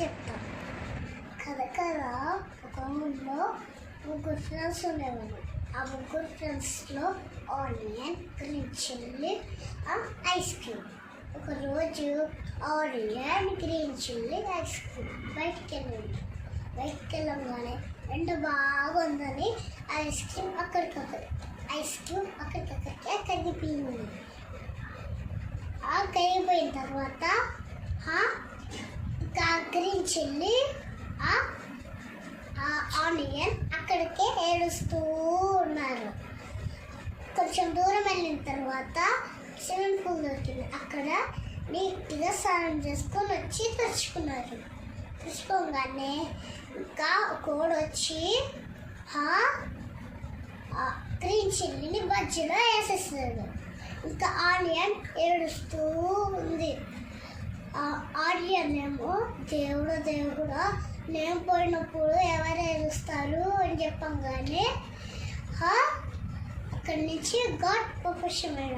చెప్తాం. కథ ఒక ఊళ్ళో ముగ్గురు ఫ్రెండ్స్ ఉండేవారు. ఆ ముగ్గురు ఫ్రెండ్స్లో onion, green chilli, ice cream. ఒకరోజు onion, green chilli, ice cream బయటికి వెళ్ళంగానే ఎండ బాగా ఉందని ఐస్ క్రీమ్ అక్కడికక్కడికే కరిగిపోయింది. కరిగిపోయిన తర్వాత గ్రీన్ చిల్లీ, ఆనియన్ అక్కడికే ఏడుస్తూ ఉన్నారు. కొంచెం దూరం వెళ్ళిన తర్వాత స్విమ్మింగ్ పూల్ దొరికింది. అక్కడ నీట్గా స్నానం చేసుకొని వచ్చి తెచ్చుకోగానే ఇంకా కోడి వచ్చి గ్రీన్ చిల్లీని బజ్జీలో వేసేస్తాడు. ఇంకా ఆనియన్ ఏడుస్తూ ఉంది. ఆనియన్ ఏమో దేవుడా నేను పోయినప్పుడు ఎవరు ఏడుస్తారు అని చెప్పంగానే అక్కడి నుంచి గాడ్ ప్రొఫెషనల్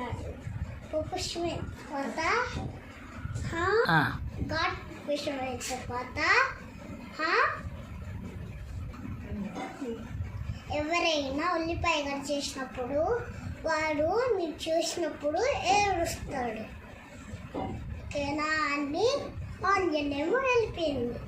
తర్వాత గాడ్ ప్రొఫెషనల్ తర్వాత ఎవరైనా ఉల్లిపాయ కట్ చేసినప్పుడు వాడు మీరు చూసినప్పుడు ఏడుస్తాడు. ఓకేనా అని ఆనియన్ ఏమో వెళ్ళిపోయింది.